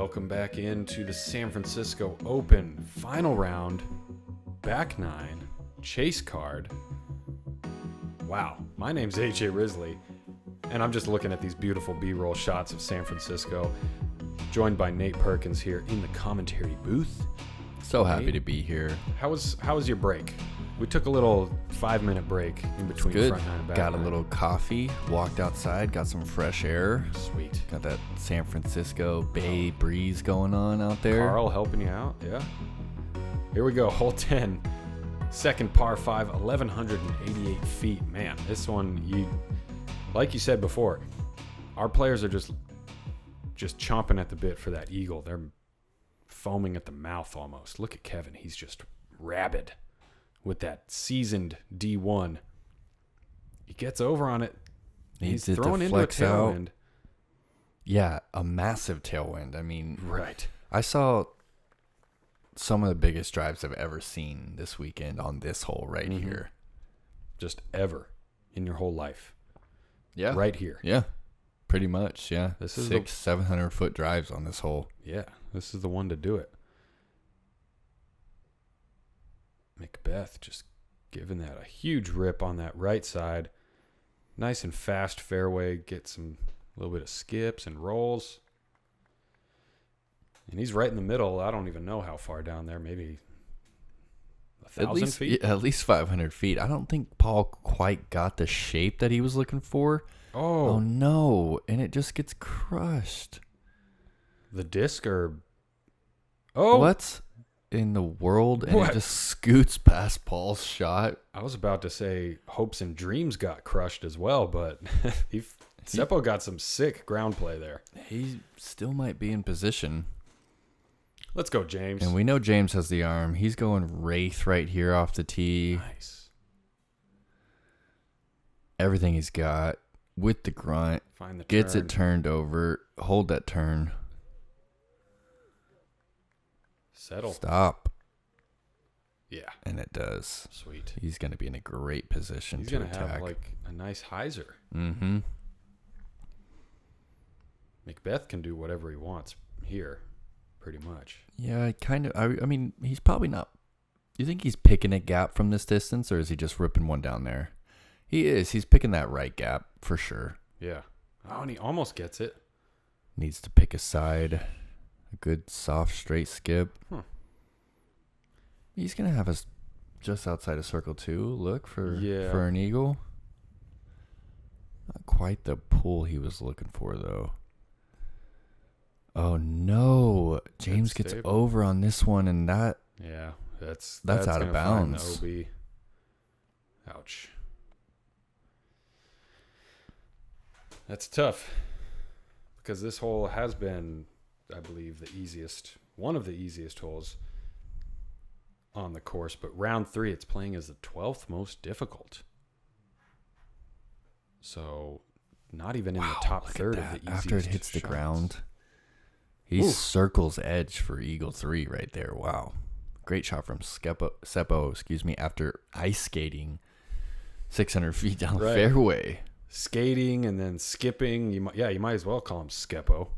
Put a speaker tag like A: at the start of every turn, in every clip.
A: Welcome back into the San Francisco Open final round, back nine, chase card. Wow, my name's AJ Risley, and I'm just looking at these beautiful B-roll shots of San Francisco, joined by Nate Perkins here in the commentary booth.
B: So happy to be here.
A: How was your break? We took a little 5-minute break in between front nine and back
B: Got
A: nine.
B: a little coffee, walked outside, got some fresh air.
A: Sweet.
B: Got that San Francisco Bay breeze going on out there.
A: Carl helping you out, yeah. Here we go, hole 10. Second par 5, 1,188 feet. Man, this one, like you said before, our players are just chomping at the bit for that eagle. They're foaming at the mouth almost. Look at Kevin. He's just rabid with that seasoned D1. He gets over on it. He's throwing into a tailwind.
B: Yeah, a massive tailwind. I mean,
A: right.
B: I saw some of the biggest drives I've ever seen this weekend on this hole right here.
A: Just ever in your whole life.
B: Yeah.
A: Right here.
B: Yeah. Pretty much, yeah.
A: This is
B: 700 foot drives on this hole.
A: Yeah, this is the one to do it. McBeth just giving that a huge rip on that right side. Nice and fast fairway. Get a little bit of skips and rolls. And he's right in the middle. I don't even know how far down there. Maybe 1,000 feet?
B: Yeah, at least 500 feet. I don't think Paul quite got the shape that he was looking for. Oh, no. And it just gets crushed.
A: The disc or... Oh!
B: What in the world? And it just scoots past Paul's shot.
A: I was about to say hopes and dreams got crushed as well, but Seppo got some sick ground play there.
B: He still might be in position.
A: Let's go, James.
B: And we know James has the arm. He's going wraith right here off the tee.
A: Nice.
B: Everything he's got with the grunt.
A: Find the
B: Gets
A: turn.
B: it turned over. Hold that turn.
A: Settle.
B: Stop.
A: Yeah.
B: And it does.
A: Sweet.
B: He's going to be in a great position
A: He's
B: to
A: going to
B: attack.
A: have like a nice hyzer.
B: Mm-hmm.
A: McBeth can do whatever he wants here, pretty much.
B: Yeah, kind of. I mean, he's probably not. You think he's picking a gap from this distance, or is he just ripping one down there? He is. He's picking that right gap for sure.
A: Yeah. Oh, and he almost gets it.
B: Needs to pick a side. A good, soft, straight skip. He's going to have us just outside of circle 2. Look for an eagle. Not quite the pull he was looking for, though. Oh, no. James gets over on this one, and that...
A: Yeah, that's
B: out of bounds.
A: Find the OB. Ouch. That's tough. Because this hole has been, I believe, one of the easiest holes on the course. But round 3, it's playing as the 12th most difficult. So, not even in the top third of the easiest
B: After it hits the
A: shots.
B: ground, he circles edge for Eagle 3 right there. Wow. Great shot from Seppo, after ice skating 600 feet down the fairway. Skating
A: and then skipping. You might as well call him Seppo.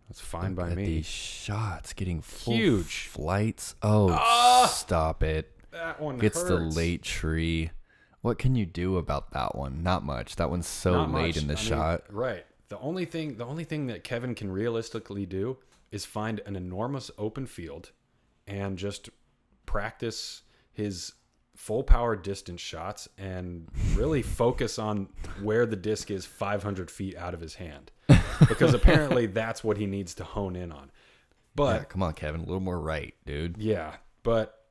A: That's fine by me.
B: These shots getting full
A: huge
B: flights. Stop it.
A: That one
B: gets
A: hurts.
B: the late tree. What can you do about that one? Not much. That one's so
A: Not
B: late
A: much.
B: in the shot.
A: Right. The only thing that Kevin can realistically do is find an enormous open field and just practice his full power distance shots and really focus on where the disc is 500 feet out of his hand, because apparently that's what he needs to hone in on. But
B: yeah, come on, Kevin, a little more right, dude.
A: Yeah, but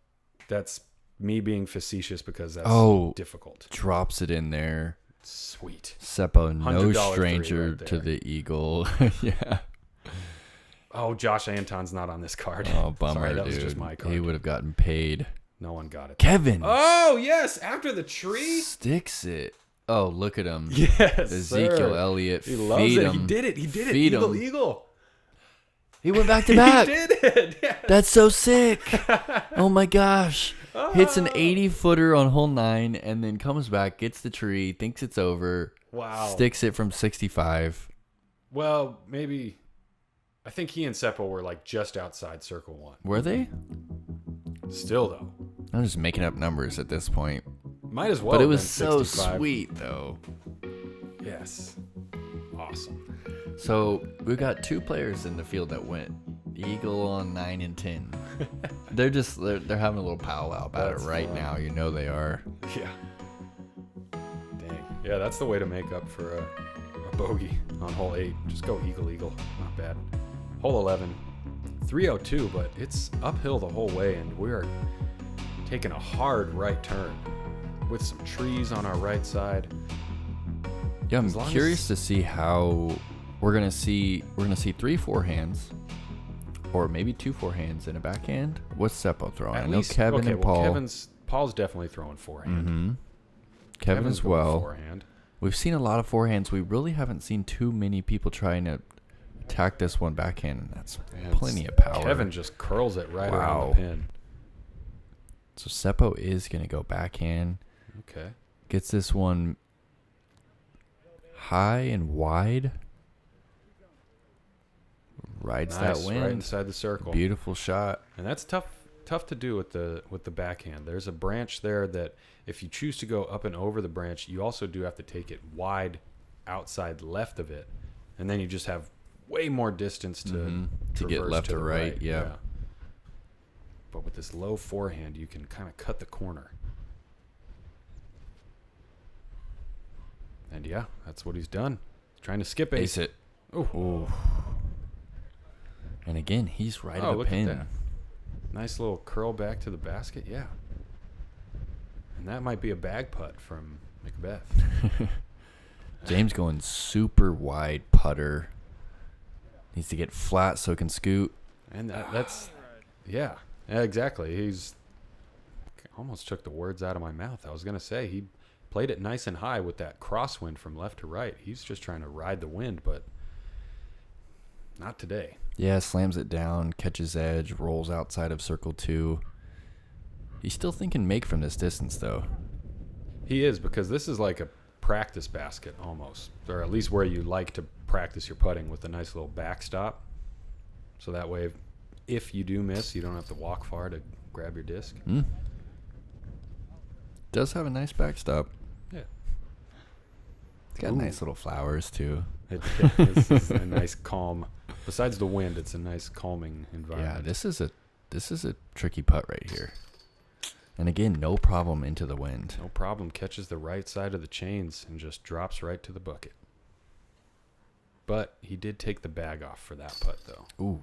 A: that's me being facetious because that's difficult.
B: Drops it in there.
A: Sweet.
B: Seppo, no stranger to the eagle. Yeah.
A: Oh, Josh Anton's not on this card.
B: Oh, bummer,
A: Sorry, that
B: dude.
A: was just my card.
B: He would have gotten paid.
A: No one got it.
B: Kevin.
A: Oh, yes. After the tree.
B: Sticks it. Oh, look at him.
A: Yes,
B: Ezekiel Elliott.
A: He loves
B: feed
A: it.
B: Him.
A: He did it.
B: Feed
A: Eagle,
B: him.
A: eagle.
B: He went back to back.
A: He did it. Yeah.
B: That's so sick. Oh, my gosh. Hits an 80-footer on hole 9 and then comes back, gets the tree, thinks it's over.
A: Wow.
B: Sticks it from 65.
A: Well, maybe I think he and Seppo were like just outside circle 1.
B: Were they?
A: Still though.
B: I'm just making up numbers at this point.
A: Might as well.
B: But it
A: have
B: was
A: been
B: so
A: 65.
B: sweet, though.
A: Yes. Awesome.
B: So we got 2 players in the field that went eagle on 9 and 10. they're having a little powwow about
A: That's
B: it right
A: fun.
B: now. You know they are.
A: Yeah. Dang. Yeah, that's the way to make up for a bogey on hole 8. Just go eagle. Not bad. Hole 11. 302, but it's uphill the whole way, and we are taking a hard right turn with some trees on our right side.
B: Yeah, I'm
A: As long
B: curious
A: as-
B: to see how we're gonna see 3 forehands, or maybe 2 forehands and a backhand. What's Seppo throwing? I know Kevin and Paul.
A: Paul's definitely throwing forehand.
B: Mm-hmm. Kevin
A: Kevin's
B: as
A: going
B: well.
A: Forehand.
B: We've seen a lot of forehands. We really haven't seen too many people trying to attack this one backhand. That's
A: Man,
B: plenty of power.
A: Kevin just curls it right around
B: Wow.
A: the pin.
B: So Seppo is gonna go backhand.
A: Okay.
B: Gets this one high and wide. Rides
A: Nice,
B: that wind.
A: right inside the circle.
B: Beautiful shot.
A: And that's tough to do with the backhand. There's a branch there that if you choose to go up and over the branch, you also do have to take it wide outside left of it, and then you just have way more distance to
B: get
A: traverse
B: left
A: to
B: or
A: the
B: right. Yeah.
A: But with this low forehand, you can kind of cut the corner. And yeah, that's what he's done. He's trying to skip
B: Ace
A: ace.
B: it.
A: Ooh.
B: And again, he's right
A: Oh,
B: of the
A: look
B: pin.
A: at that. Nice little curl back to the basket. Yeah. And that might be a bag putt from McBeth.
B: James going super wide putter. Needs to get flat so it can scoot.
A: And that's, yeah, exactly. He's almost took the words out of my mouth. I was going to say he played it nice and high with that crosswind from left to right. He's just trying to ride the wind, but not today.
B: Yeah, slams it down, catches edge, rolls outside of circle 2. He's still thinking make from this distance, though.
A: He is, because this is like a practice basket almost, or at least where you like to practice your putting with a nice little backstop. So that way, if you do miss, you don't have to walk far to grab your disc.
B: Does have a nice backstop.
A: Yeah.
B: It's got nice little flowers, too.
A: This is a nice calm. Besides the wind, it's a nice calming
B: Yeah,
A: environment.
B: this is a tricky putt right here. And again, no problem into the wind.
A: No problem. Catches the right side of the chains and just drops right to the bucket. But he did take the bag off for that putt, though.
B: Ooh,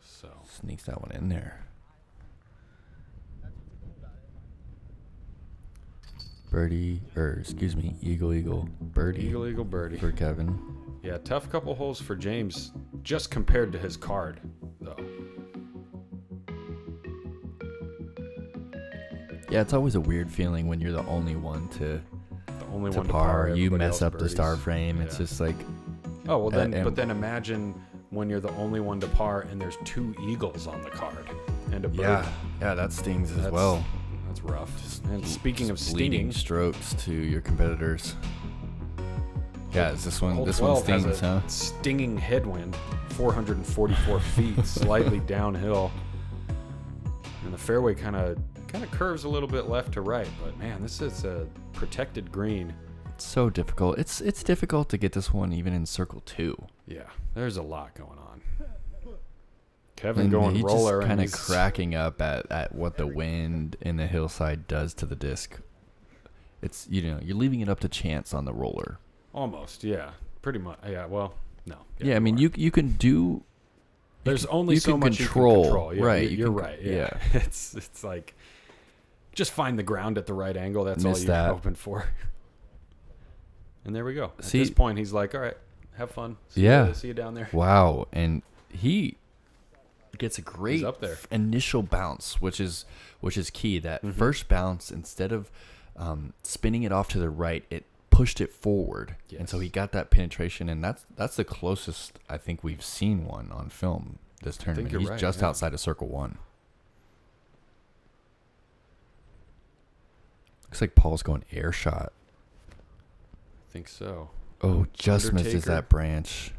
A: So
B: sneaks that one in there. Birdie, eagle, birdie.
A: eagle birdie.
B: For Kevin.
A: Yeah, tough couple holes for James, just compared to his card, though.
B: Yeah, it's always a weird feeling when you're the only one to
A: The only one
B: par.
A: to par.
B: You
A: everybody
B: mess
A: else
B: up the
A: birdies.
B: star frame. It's
A: Yeah.
B: just like,
A: Oh well, then
B: and-
A: but then imagine when you're the only one to par and there's 2 eagles on the card and a birdie.
B: yeah, that stings as
A: That's-
B: well.
A: That's rough. And speaking of
B: Just bleeding
A: stinging,
B: strokes to your competitors. Yeah, is this one?
A: hole
B: This one
A: 12 has
B: stings,
A: a
B: huh?
A: stinging headwind, 444 feet, slightly downhill, and the fairway kind of curves a little bit left to right. But man, this is a protected green.
B: It's so difficult. It's difficult to get this one even in circle 2.
A: Yeah, there's a lot going on. Kevin
B: And
A: going
B: he's
A: roller
B: just kind of
A: and he's
B: cracking up at what the wind in the hillside does to the disc. It's, you're leaving it up to chance on the roller.
A: almost, yeah, pretty much. Yeah, well, no.
B: Yeah, I mean,
A: are.
B: you can do.
A: There's only
B: you
A: so
B: can
A: much
B: control,
A: you can control. Yeah,
B: right?
A: You're right. Yeah. It's like just find the ground at the right angle. That's all
B: Miss
A: you're
B: that.
A: hoping for. And there we go. At
B: See-
A: this point, he's like, "All right, have fun. See you down there."
B: Wow, and he gets a great
A: He's up there.
B: initial bounce, which is key. That first bounce, instead of spinning it off to the right, it pushed it forward, and so
A: Yes.
B: he got that penetration, and that's the closest I think we've seen one on film this tournament.
A: you're
B: He's
A: right,
B: just
A: yeah.
B: outside of circle 1. Looks like Paul's going air shot.
A: I think so.
B: Oh, just misses
A: Undertaker.
B: that branch.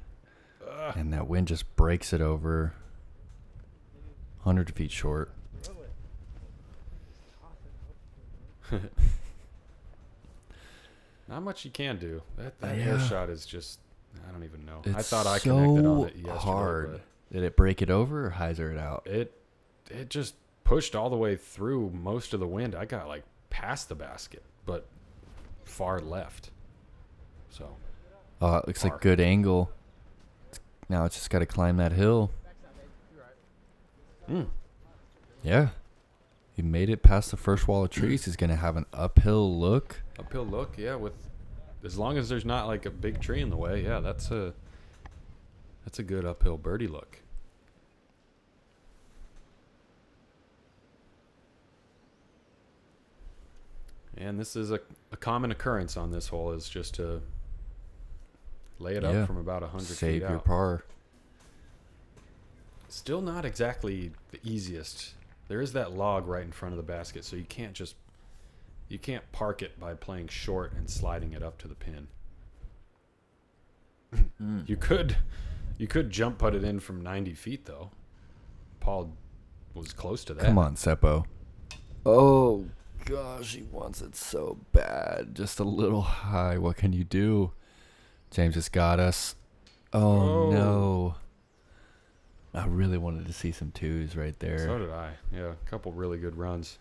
B: And that wind just breaks it over 100 feet short.
A: Not much you can do. That air shot is just, I don't even know.
B: It's
A: I thought I connected on it yesterday.
B: Hard. Did it break it over or hyzer it out?
A: It just pushed all the way through most of the wind. I got like past the basket, but far left. So.
B: Oh, it looks like good angle. Now it's just got to climb that hill. Yeah. He made it past the first wall of trees. He's going to have an uphill look.
A: Uphill look, yeah, with as long as there's not like a big tree in the way. Yeah, that's a good uphill birdie look. And this is a common occurrence on this hole, is just to lay it up from about 100 feet out.
B: Save your par.
A: Still not exactly the easiest. There is that log right in front of the basket, so you can't park it by playing short and sliding it up to the pin. You could jump putt it in from 90 feet though. Paul was close to that.
B: Come on, Seppo. Oh gosh, he wants it so bad. Just a little high. What can you do? James has got us. Oh no. I really wanted to see some twos right there.
A: So did I. Yeah, a couple really good runs.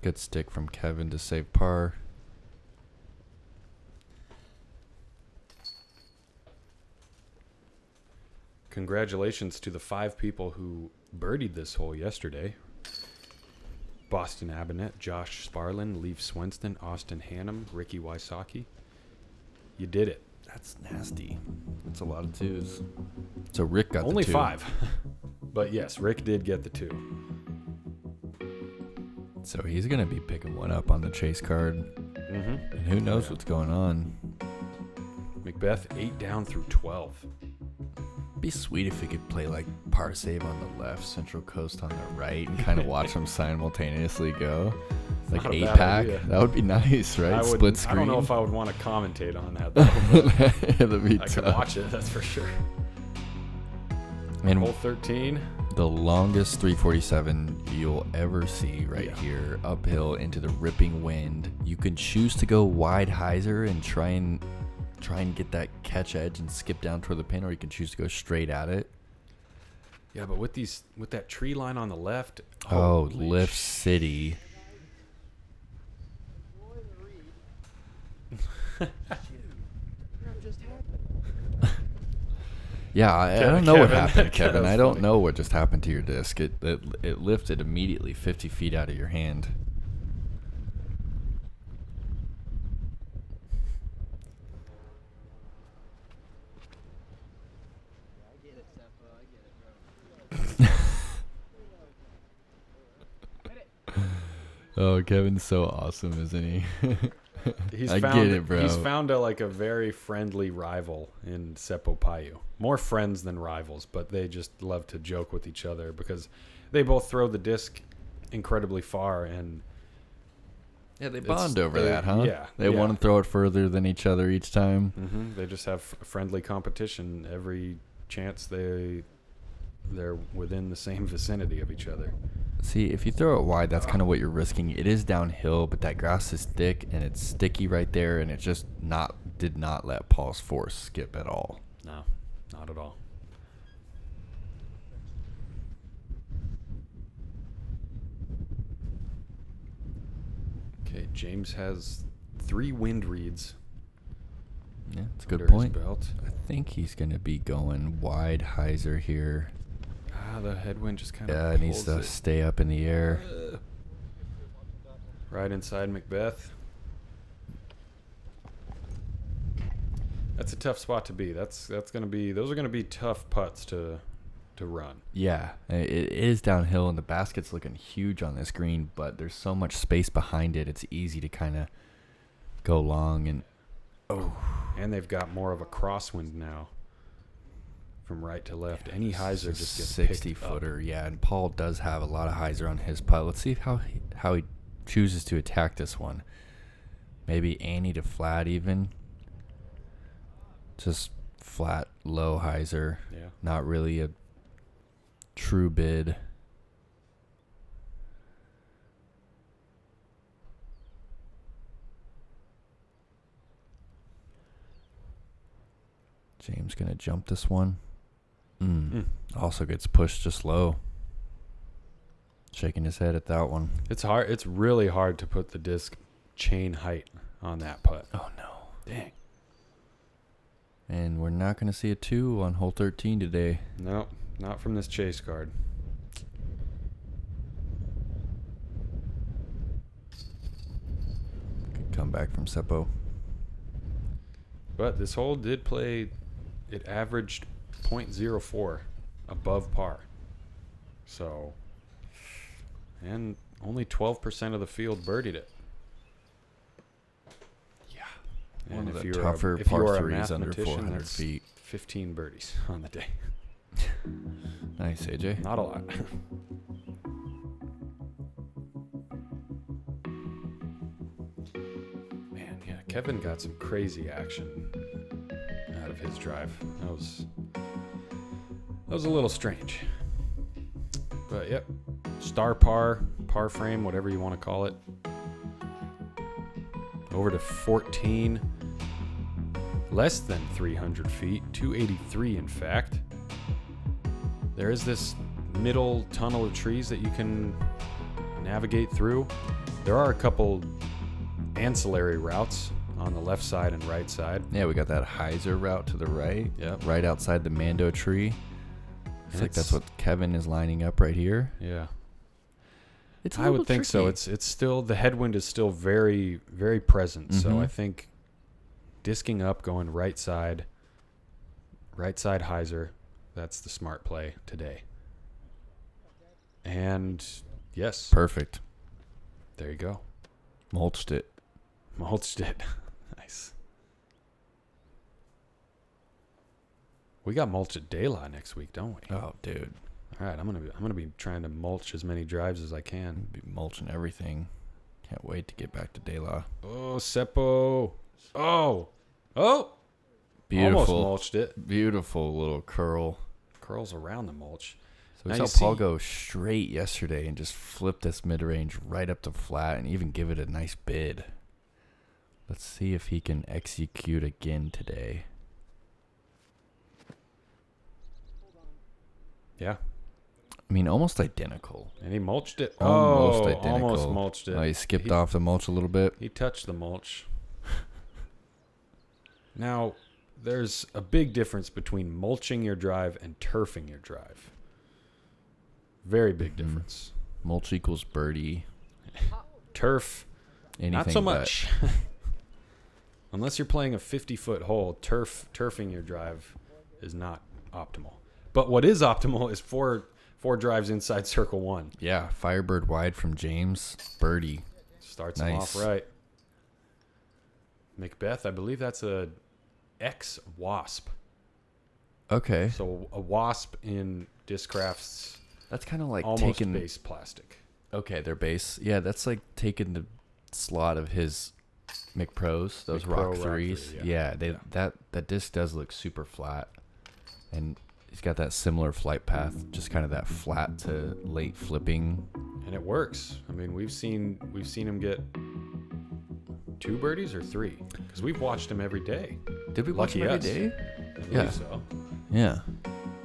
B: Good stick from Kevin to save par.
A: Congratulations to the 5 people who birdied this hole yesterday. Boston Abinett, Josh Sparlin, Leaf Swenston, Austin Hannum, Ricky Wysocki. You did it.
B: That's nasty. That's a lot of twos. So Rick got
A: only
B: the 2.
A: 5. But yes, Rick did get the 2.
B: So he's going to be picking one up on the chase card. And who knows what's going on.
A: McBeth 8 down through 12.
B: Be sweet if he could play like par save on the left, Central Coast on the right, and kind of watch them simultaneously go. Like 8-pack. That would be nice, right? Split screen.
A: I don't know if I would want to commentate on that, though.
B: That'd be
A: I
B: tough.
A: could watch it, that's for sure.
B: And
A: hole 13.
B: The longest 347 you'll ever see here, uphill into the ripping wind. You can choose to go wide hyzer and try and get that catch edge and skip down toward the pin, or you can choose to go straight at it.
A: Yeah, but with that tree line on the left.
B: Lift City. Yeah, I don't know what happened, Kevin. I don't know what just happened to your disc. It lifted immediately 50 feet out of your hand. Oh, Kevin's so awesome, isn't he? I get it, bro.
A: He's found a very friendly rival in Seppo Paju. More friends than rivals, but they just love to joke with each other because they both throw the disc incredibly far, and
B: yeah, they bond over that, huh?
A: Yeah,
B: they want to throw it further than each other each time.
A: They just have friendly competition every chance they're within the same vicinity of each other.
B: See, if you throw it wide, that's kind of what you're risking. It is downhill, but that grass is thick and it's sticky right there, and it just did not let Paul's force skip at all.
A: No, not at all. Okay, James has 3 wind reads.
B: Yeah, that's a good point.
A: Belt.
B: I think he's going to be going wide hyzer here.
A: The headwind just kind of
B: it needs to stay up in the air.
A: Right inside McBeth. That's a tough spot to be. Those are gonna be tough putts to run.
B: Yeah, it is downhill, and the basket's looking huge on this green, but there's so much space behind it. It's easy to kind of go long
A: and they've got more of a crosswind now. From right to left, any hyzer just gets
B: 60-footer. Yeah, and Paul does have a lot of hyzer on his putt. Let's see how he chooses to attack this one. Maybe Annie to flat even. Just flat, low hyzer.
A: Yeah.
B: Not really a true bid. James going to jump this one. Also gets pushed just low. Shaking his head at that one.
A: It's hard. It's really hard to put the disc chain height on that putt.
B: Oh, no.
A: Dang.
B: And we're not going to see a 2 on hole 13 today.
A: No, not from this chase card.
B: Good comeback from Seppo.
A: But this hole did play, it averaged .04 above par. So, and only 12% of the field birdied it. Yeah. And
B: One of
A: if
B: the
A: you're
B: tougher
A: if you
B: par
A: are a
B: 3s under
A: mathematician,
B: 400
A: that's
B: feet.
A: 15 birdies on the day.
B: Nice, AJ.
A: Not a lot. Man, yeah, Kevin got some crazy action out of his drive. That was a little strange. But yep, star par frame, whatever you want to call it. Over to 14. Less than 300 feet, 283 in fact. There is this middle tunnel of trees that you can navigate through. There are a couple ancillary routes on the left side and right side.
B: Yeah, we got that hyzer route to the right.
A: Yep.
B: Right outside the Mando tree. Looks like that's what Kevin is lining up right here.
A: Yeah.
B: I
A: would think so. It's still, the headwind is still very, very present. So I think disking up, going right side hyzer, that's the smart play today. And yes.
B: Perfect.
A: There you go.
B: Mulched it.
A: Nice. We got mulch at Dayla next week, don't we?
B: Oh, dude.
A: All right, I'm gonna be trying to mulch as many drives as I can.
B: Be mulching everything. Can't wait to get back to Dayla.
A: Oh, Seppo. Oh.
B: Beautiful.
A: Almost mulched it.
B: Beautiful little curl.
A: Curls around the mulch.
B: So we
A: Now
B: saw Paul go straight yesterday and just flip this mid-range right up to flat and even give it a nice bid. Let's see if he can execute again today.
A: Yeah.
B: I mean, almost identical.
A: And he mulched it.
B: Almost identical.
A: Almost mulched it.
B: Oh, he skipped off the mulch a little bit.
A: He touched the mulch. Now, there's a big difference between mulching your drive and turfing your drive. Very big difference.
B: Mulch equals birdie.
A: Turf,
B: Anything
A: not so much. Unless you're playing a 50-foot hole, turfing your drive is not optimal. But what is optimal is four drives inside circle one.
B: Yeah, Firebird wide from James. Birdie.
A: Starts them off right. McBeth, I believe that's a X wasp.
B: Okay.
A: So a wasp in Discraft's
B: That's kind of like
A: almost
B: taking
A: base plastic.
B: Okay, their base. Yeah, that's like taking the slot of his McPros, those
A: McPro
B: Rock 3s.
A: 3,
B: Yeah, that disc does look super flat. And he's got that similar flight path, just kind of that flat to late flipping.
A: And it works. I mean, we've seen him get 2 birdies or 3 because we've watched him every day.
B: Did we watch him every day?
A: I believe so.
B: Yeah.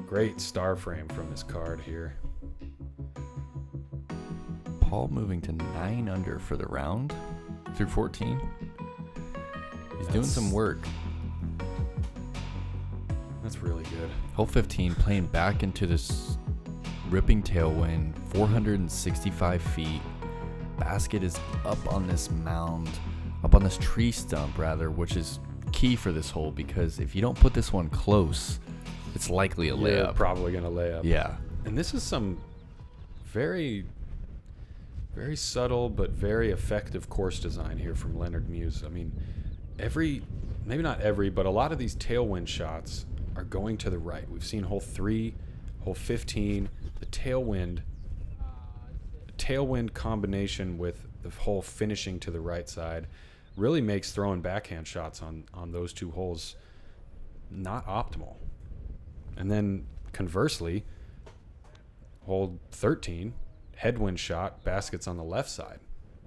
A: Great star frame from this card here.
B: Paul moving to 9 under for the round through 14. He's doing some work.
A: That's really good.
B: Hole 15 playing back into this ripping tailwind, 465 feet. Basket is up on this mound, up on this tree stump rather, which is key for this hole because if you don't put this one close, it's likely a layup.
A: You're probably going to lay up.
B: Yeah.
A: And this is some very, very subtle but very effective course design here from Leonard Muise. I mean, maybe not every, but a lot of these tailwind shots are going to the right. We've seen hole 3, hole 15, the tailwind combination with the hole finishing to the right side really makes throwing backhand shots on those 2 holes not optimal. And then conversely, hole 13, headwind shot, baskets on the left side.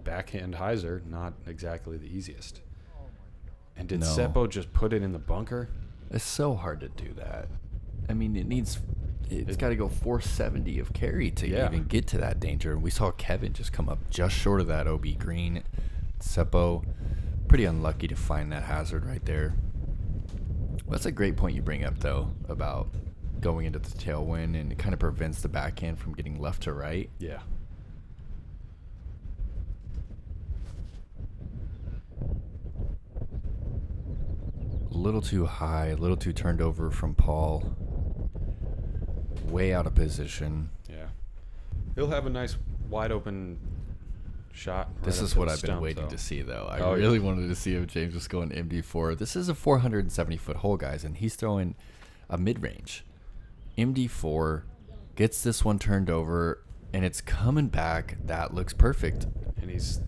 A: Backhand hyzer, not exactly the easiest. And did Seppo just put it in the bunker?
B: It's so hard to do that. I mean, it's got to go 470 of carry to even get to that danger. And we saw Kevin just come up just short of that OB green. Seppo, pretty unlucky to find that hazard right there. That's a great point you bring up, though, about going into the tailwind, and it kind of prevents the backhand from getting left to right.
A: Yeah.
B: A little too high, a little too turned over from Paul. Way out of position.
A: Yeah. He'll have a nice wide open shot.
B: This is what I've been waiting to see, though. I really wanted to see if James was going MD4. This is a 470-foot hole, guys, and he's throwing a mid-range. MD4 gets this one turned over, and it's coming back. That looks perfect.
A: And he's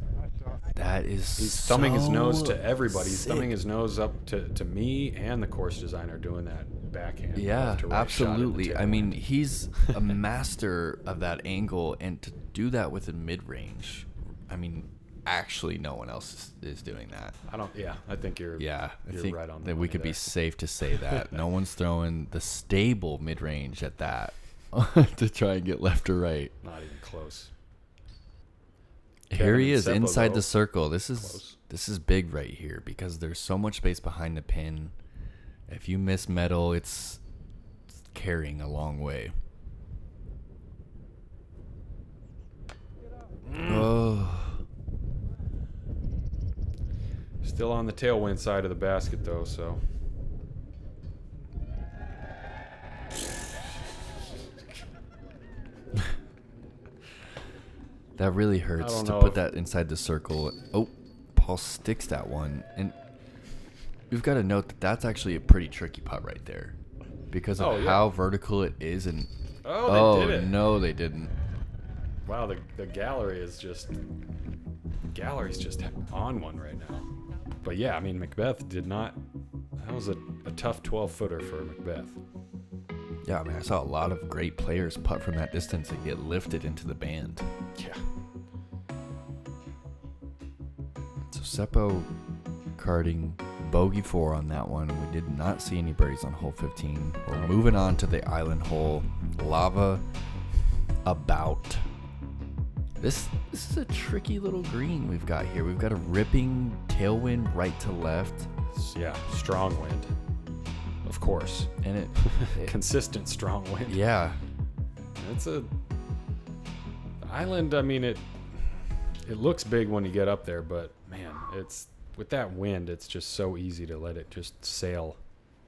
B: thumbing
A: his nose to everybody.
B: Sick.
A: He's thumbing his nose up to me and the course designer doing that backhand.
B: Yeah,
A: to right
B: absolutely.
A: Shot
B: I mean, he's a master of that angle, and to do that with a mid-range, I mean, actually no one else is doing that.
A: I think you're right on
B: that. We could be safe to say that. No one's throwing the stable mid-range at that to try and get left or right.
A: Not even close.
B: Here he is inside the circle. This is big right here because there's so much space behind the pin. If you miss metal, it's carrying a long way. Oh.
A: Still on the tailwind side of the basket, though, so.
B: That really hurts to put that inside the circle. Oh, Paul sticks that one. And we've got to note that that's actually a pretty tricky putt right there because of how vertical it is. And
A: they did it.
B: No, they didn't.
A: Wow, the gallery's just on one right now. But yeah, I mean, McBeth did not. That was a tough 12-footer for McBeth.
B: Yeah, I mean, I saw a lot of great players putt from that distance and get lifted into the band.
A: Yeah.
B: So Seppo carding bogey 4 on that one. We did not see any birdies on hole 15. We're moving on to the island hole. Lava about. This is a tricky little green we've got here. We've got a ripping tailwind right to left.
A: Yeah, strong wind. Of course.
B: And it
A: consistent strong wind.
B: Yeah.
A: It's a island. I mean, it looks big when you get up there, but man, it's with that wind, it's just so easy to let it just sail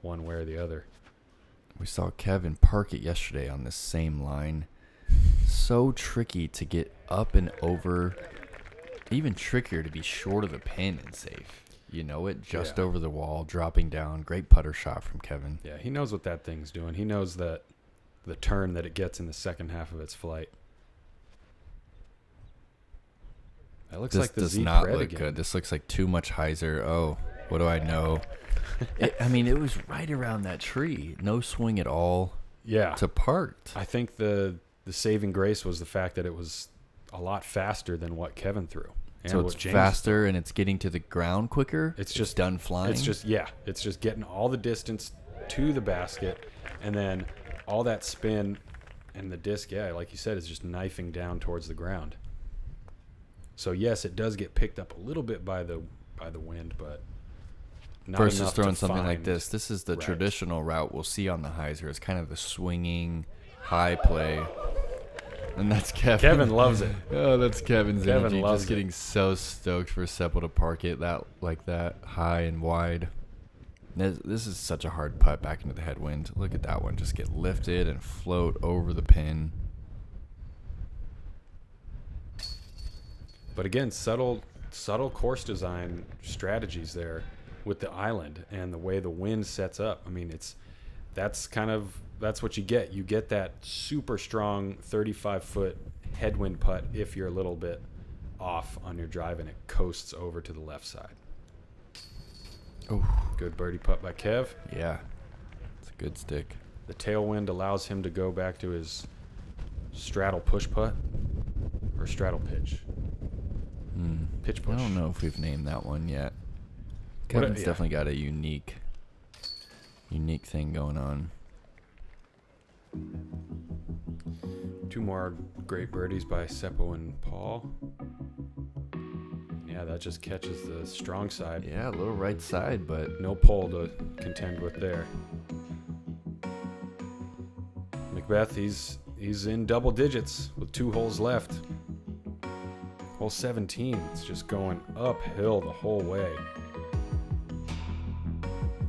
A: one way or the other.
B: We saw Kevin park it yesterday on this same line. So tricky to get up and over. Even trickier to be short of the pin and safe. You know it, just over the wall, dropping down. Great putter shot from Kevin.
A: Yeah, he knows what that thing's doing. He knows that the turn that it gets in the second half of its flight. That looks like the
B: does
A: Z
B: not
A: Pred
B: look
A: again.
B: good. This looks like too much hyzer. Oh, what do I know? It was right around that tree. No swing at all.
A: Yeah.
B: To part.
A: I think the saving grace was the fact that it was a lot faster than what Kevin threw.
B: So it's faster and it's getting to the ground quicker.
A: It's just
B: done flying.
A: It's just getting all the distance to the basket, and then all that spin and the disc. Yeah, like you said, is just knifing down towards the ground. So yes, it does get picked up a little bit by the wind, but not
B: versus
A: enough
B: throwing
A: to
B: something like
A: find
B: this. This is the
A: right.
B: traditional route we'll see on the hyzer. It's kind of the swinging high play. And that's Kevin.
A: Kevin loves it.
B: Oh, that's Kevin's
A: Kevin
B: energy.
A: loves
B: Just getting so stoked for Seppo to park it like that, high and wide. This is such a hard putt back into the headwind. Look at that one. Just get lifted and float over the pin.
A: But again, subtle course design strategies there with the island and the way the wind sets up. I mean, that's what you get. You get that super strong 35-foot headwind putt if you're a little bit off on your drive and it coasts over to the left side.
B: Oh,
A: good birdie putt by Kev.
B: Yeah. Good stick.
A: The tailwind allows him to go back to his straddle push putt or straddle pitch. Pitch push.
B: I don't know if we've named that one yet. Kevin's definitely got a unique thing going on.
A: 2 more great birdies by Seppo and Paul. Yeah, that just catches the strong side.
B: Yeah, a little right side, but
A: no pole to contend with there. McBeth, he's in double digits with 2 holes left. Hole 17, it's just going uphill the whole way.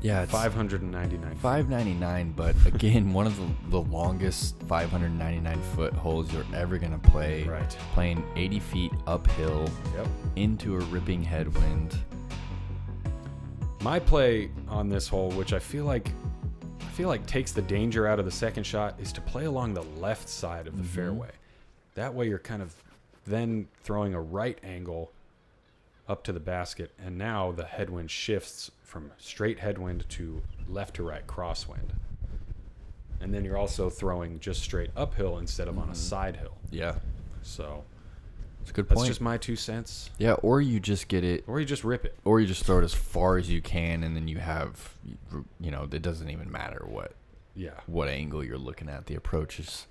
B: Yeah, it's
A: 599 feet.
B: 599, but again, one of the longest 599 foot holes you're ever going to play.
A: Right.
B: Playing 80 feet uphill into a ripping headwind.
A: My play on this hole, which I feel like takes the danger out of the second shot, is to play along the left side of the fairway. That way you're kind of then throwing a right angle up to the basket, and now the headwind shifts from straight headwind to left to right crosswind. And then you're also throwing just straight uphill instead of on a side hill.
B: Yeah.
A: So
B: it's a good point.
A: That's just my 2 cents.
B: Yeah, or you just get it.
A: Or you just rip it.
B: Or you just throw it as far as you can, and then you have, it doesn't even matter what angle you're looking at. The approach is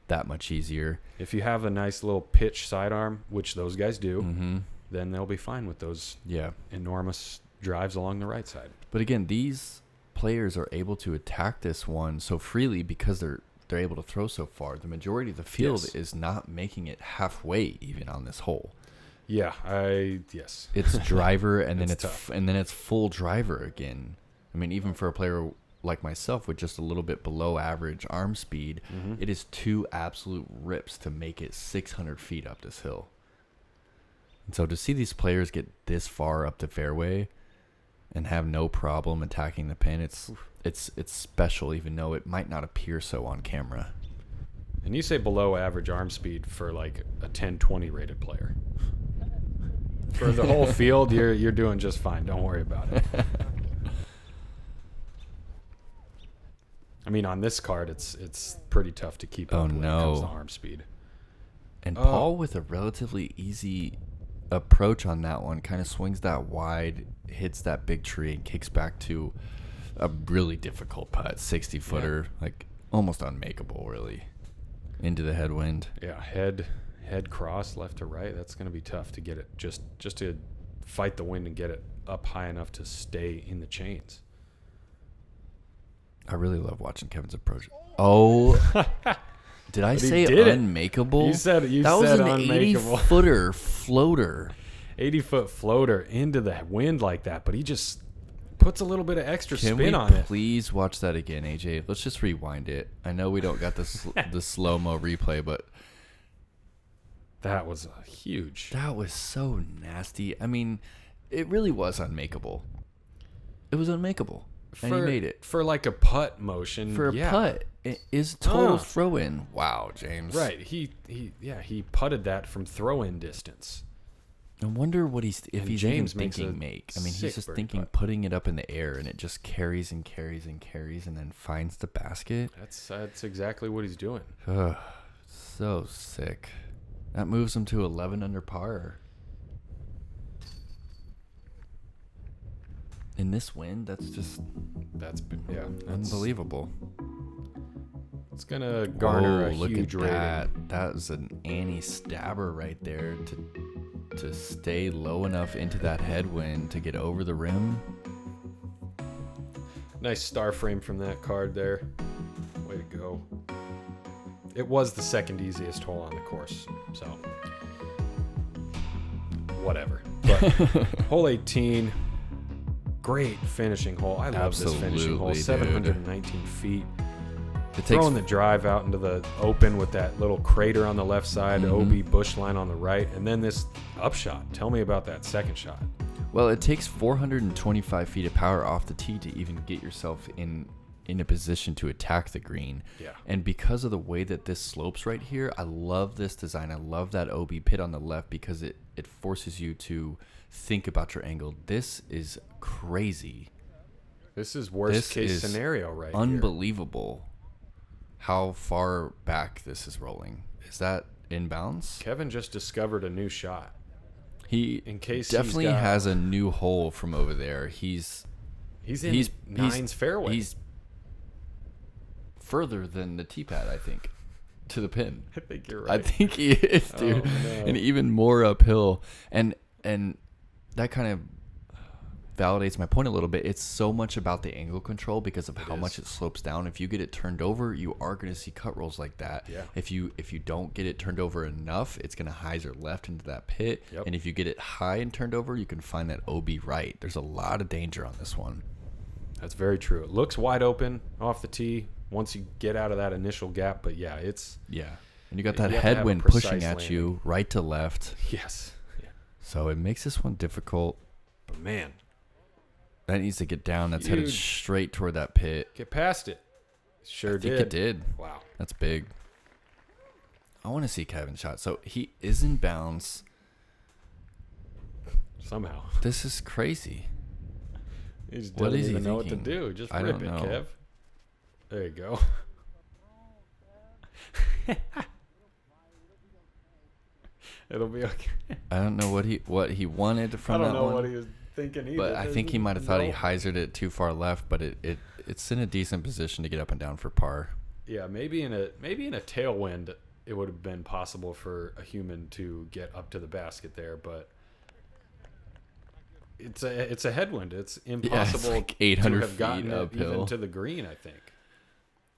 B: that much easier.
A: If you have a nice little pitch sidearm, which those guys do, then they'll be fine with those enormous drives along the right side.
B: But again, these players are able to attack this one so freely because they're able to throw so far. The majority of the field is not making it halfway even on this hole.
A: Yeah,
B: It's driver and then it's full driver again. I mean, even for a player like myself with just a little bit below average arm speed, it is 2 absolute rips to make it 600 feet up this hill. And so to see these players get this far up the fairway and have no problem attacking the pin, it's special, even though it might not appear so on camera.
A: And you say below average arm speed for like a 10-20 rated player. For the whole field, you're doing just fine. Don't worry about it. I mean, on this card, it's pretty tough to keep up when it comes to arm speed.
B: And Paul, with a relatively easy approach on that one, kind of swings that wide, hits that big tree, and kicks back to a really difficult putt, 60-footer, like almost unmakeable, really, into the headwind.
A: Yeah, head cross left to right. That's going to be tough to get it just to fight the wind and get it up high enough to stay in the chains.
B: I really love watching Kevin's approach. Oh, did I say unmakeable?
A: You said
B: that was an
A: unmakeable.
B: 80-footer floater.
A: 80-foot floater into the wind like that, but he just puts a little bit of extra spin on it.
B: Can we please watch that again, AJ? Let's just rewind it. I know we don't got the slow-mo replay, but
A: that was huge.
B: That was so nasty. I mean, it really was unmakeable. It was unmakeable. And he made it.
A: For like a putt motion.
B: For a putt. It is total throw-in. Wow, James.
A: Right. He putted that from throw-in distance.
B: I wonder what he's even thinking make. I mean, he's just thinking putting it up in the air, and it just carries and carries and carries and then finds the basket.
A: That's exactly what he's doing.
B: Ugh, so sick. That moves him to 11 under par. In this wind, that's unbelievable.
A: It's gonna garner a huge rating.
B: That was an Annie stabber right there to stay low enough into that headwind to get over the rim.
A: Nice star frame from that card there. Way to go. It was the second easiest hole on the course, so whatever. But hole 18. Great finishing hole. I love this finishing hole. 719 feet. Throwing the drive out into the open with that little crater on the left side, OB bush line on the right, and then this upshot. Tell me about that second shot.
B: Well, it takes 425 feet of power off the tee to even get yourself in a position to attack the green.
A: Yeah.
B: And because of the way that this slopes right here, I love this design. I love that OB pit on the left because it forces you to think about your angle. This is crazy
A: This is worst case scenario right here.
B: Unbelievable how far back this is rolling. Is that inbounds?
A: Kevin just discovered a new shot.
B: He definitely has a new hole from over there. He's in nine's fairway. He's further than the tee pad, I think, to the pin.
A: I think you're right.
B: I think he is, dude.
A: Oh, no.
B: And even more uphill. And that kind of validates my point a little bit. It's so much about the angle control because of how much it slopes down. If you get it turned over, you are going to see cut rolls like that.
A: Yeah.
B: If you don't get it turned over enough, it's going to hyzer left into that pit.
A: Yep.
B: And if you get it high and turned over, you can find that OB right. There's a lot of danger on this one.
A: That's very true. It looks wide open off the tee once you get out of that initial gap, but yeah, it's...
B: Yeah. And you got that headwind pushing at you right to left.
A: Yes. Yeah.
B: So it makes this one difficult.
A: But man...
B: That needs to get down. That's headed straight toward that pit.
A: Get past it. Sure did.
B: I think it did.
A: Wow.
B: That's big. I want to see Kevin's shot. So he is in bounds.
A: Somehow.
B: This is crazy.
A: He just doesn't even know what to do. Just rip it, Kev. There you go. It'll be okay.
B: I don't know what he wanted from that one.
A: I don't know what he was thinking either.
B: But I think he might have thought he hyzered it too far left, but it's in a decent position to get up and down for par.
A: Yeah, maybe in a tailwind it would have been possible for a human to get up to the basket there, but it's a headwind. It's impossible
B: like 800
A: to have gotten
B: feet uphill.
A: even to the green, I think.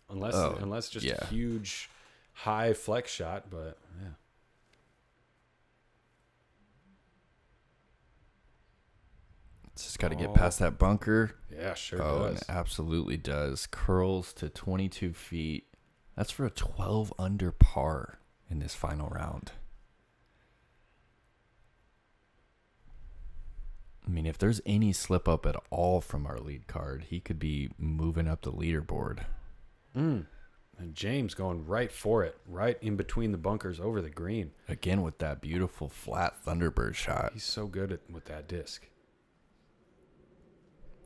A: Unless just a huge high flex shot, but yeah.
B: It's just got to get past that bunker.
A: Yeah, sure
B: does.
A: does.
B: And it absolutely does. Curls to 22 feet. That's for a 12 under par in this final round. I mean, if there's any slip up at all from our lead card, he could be moving up the leaderboard.
A: And James going right for it, right in between the bunkers over the green.
B: Again with that beautiful flat Thunderbird shot.
A: He's so good with that disc.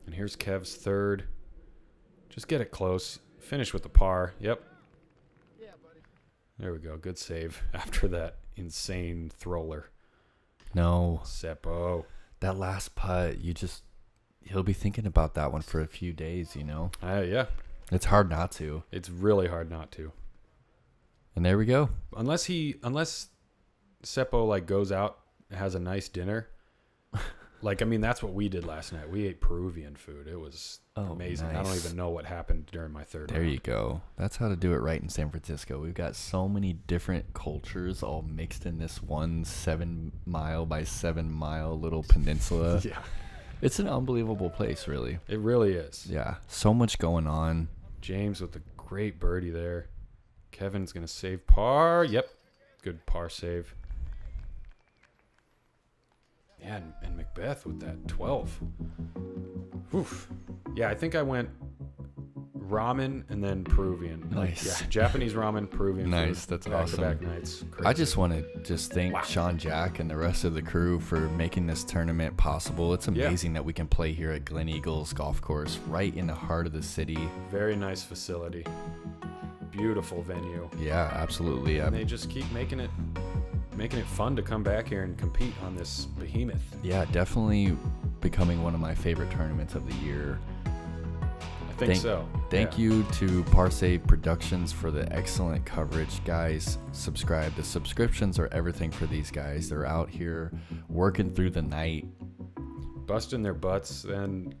A: And here's Kev's third. Just get it close. Finish with the par. Yep. Yeah, buddy. There we go. Good save after that insane thrower.
B: No.
A: Seppo.
B: That last putt, he'll be thinking about that one for a few days, you know?
A: Yeah.
B: It's hard not to.
A: It's really hard not to.
B: And there we go.
A: Unless Seppo goes out and has a nice dinner. That's what we did last night. We ate Peruvian food. It was amazing. Nice. I don't even know what happened during my third round.
B: There you go. That's how to do it right in San Francisco. We've got so many different cultures all mixed in this one 7 mile by 7 mile little peninsula.
A: Yeah.
B: It's an unbelievable place, really.
A: It really is.
B: Yeah. So much going on.
A: James with a great birdie there. Kevin's going to save par. Yep. Good par save. Yeah, and McBeth with that 12. Oof. Yeah, I think I went ramen and then Peruvian.
B: Nice.
A: Yeah, Japanese ramen, Peruvian.
B: Nice,
A: food,
B: that's awesome.
A: Back-to-back nights. Crazy.
B: I just want to thank Shawn Jack and the rest of the crew for making this tournament possible. It's amazing that we can play here at Gleneagles Golf Course, right in the heart of the city.
A: Very nice facility. Beautiful venue.
B: Yeah, absolutely.
A: And they just keep making it fun to come back here and compete on this behemoth.
B: Yeah, definitely becoming one of my favorite tournaments of the year.
A: I think so.
B: Thank you to Parsave Productions for the excellent coverage. Guys, subscribe. The subscriptions are everything for these guys. They're out here working through the night.
A: Busting their butts. And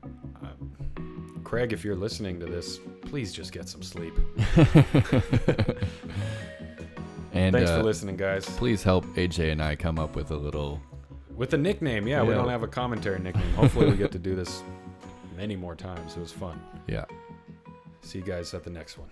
A: Kraig, if you're listening to this, please just get some sleep.
B: And
A: thanks for listening, guys.
B: Please help AJ and I come up with a
A: nickname. Yeah, we don't have a commentary nickname. Hopefully we get to do this many more times. It was fun.
B: Yeah.
A: See you guys at the next one.